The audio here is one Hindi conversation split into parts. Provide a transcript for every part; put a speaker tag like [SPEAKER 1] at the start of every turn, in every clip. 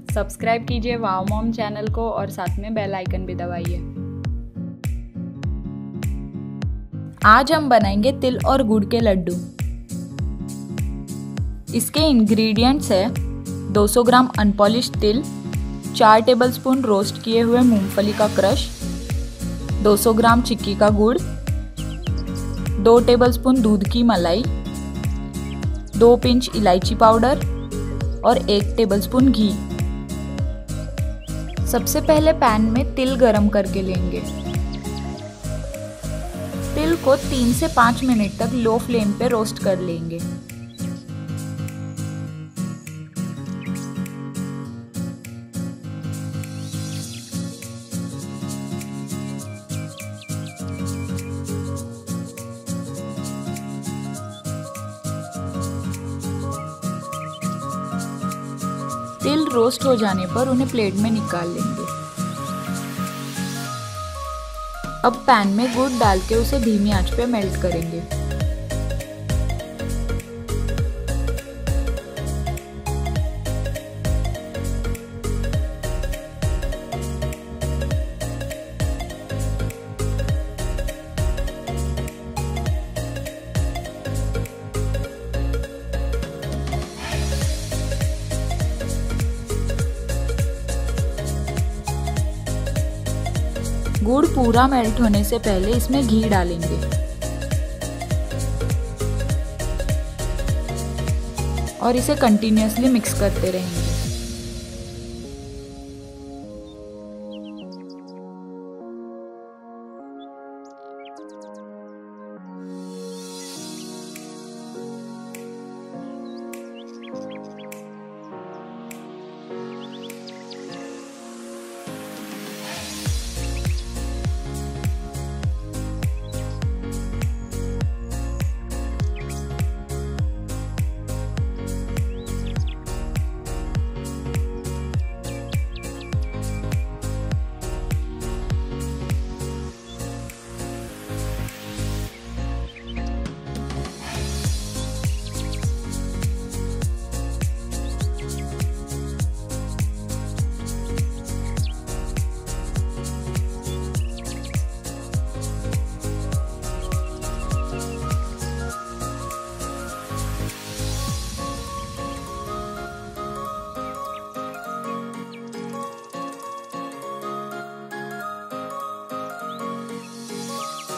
[SPEAKER 1] सब्सक्राइब कीजिए वाव मॉम चैनल को और साथ में बेल आइकन भी दबाइए। आज हम बनाएंगे तिल और गुड़ के लड्डू। इसके इंग्रेडिएंट्स है 200 ग्राम अनपॉलिश्ड तिल, 4 टेबलस्पून रोस्ट किए हुए मूंगफली का क्रश, 200 ग्राम चिक्की का गुड़, 2 टेबलस्पून दूध की मलाई, 2 पिंच इलायची पाउडर और 1 टेबलस्पून घी। सबसे पहले पैन में तिल गरम करके लेंगे। तिल को 3 से 5 मिनट तक लो फ्लेम पे रोस्ट कर लेंगे। तिल रोस्ट हो जाने पर उन्हें प्लेट में निकाल लेंगे। अब पैन में गुड़ डाल के उसे धीमी आंच पे मेल्ट करेंगे। गुड़ पूरा मेल्ट होने से पहले इसमें घी डालेंगे। और इसे कंटिन्यूअसली मिक्स करते रहेंगे।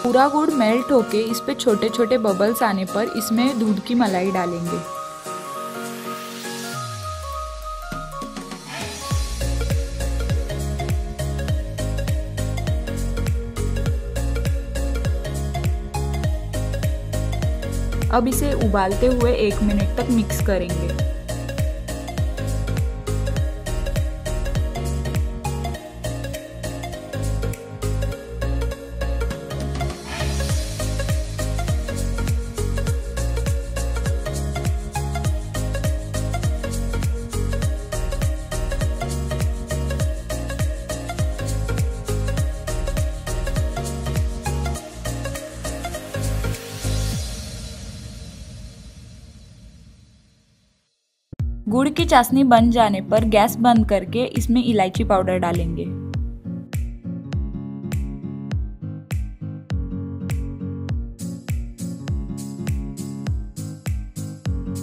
[SPEAKER 1] पूरा गुड़ मेल्ट होके इस पे छोटे छोटे बबल्स आने पर इसमें दूध की मलाई डालेंगे। अब इसे उबालते हुए 1 मिनट तक मिक्स करेंगे। गुड़ की चाशनी बन जाने पर गैस बंद करके इसमें इलायची पाउडर डालेंगे।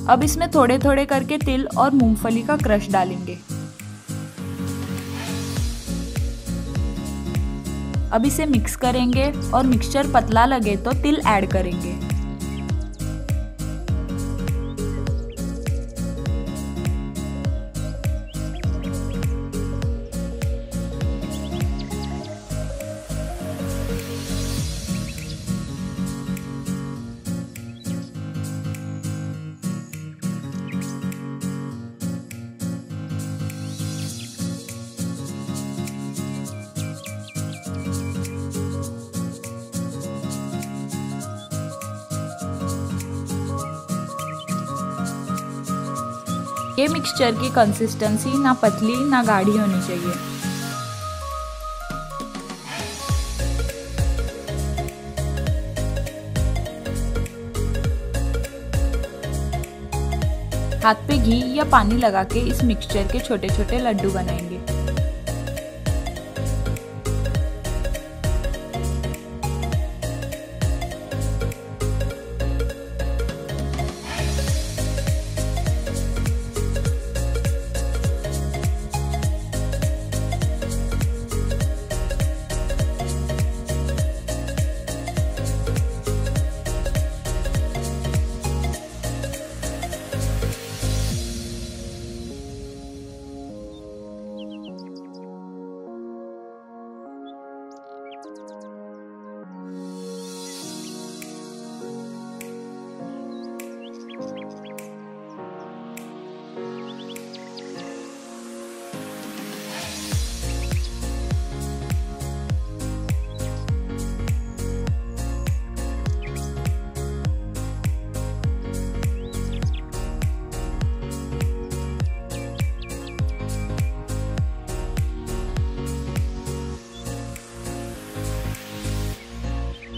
[SPEAKER 1] अब इसमें थोड़े थोड़े करके तिल और मूंगफली का क्रश डालेंगे। अब इसे मिक्स करेंगे और मिक्सचर पतला लगे तो तिल ऐड करेंगे। ये मिक्सचर की कंसिस्टेंसी ना पतली ना गाढ़ी होनी चाहिए। हाथ पे घी या पानी लगा के इस मिक्सचर के छोटे छोटे लड्डू बनाएंगे।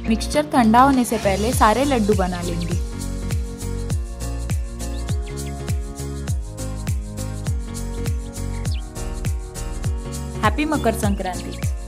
[SPEAKER 1] मिक्सचर ठंडा होने से पहले सारे लड्डू बना लेंगे। हैप्पी मकर संक्रांति।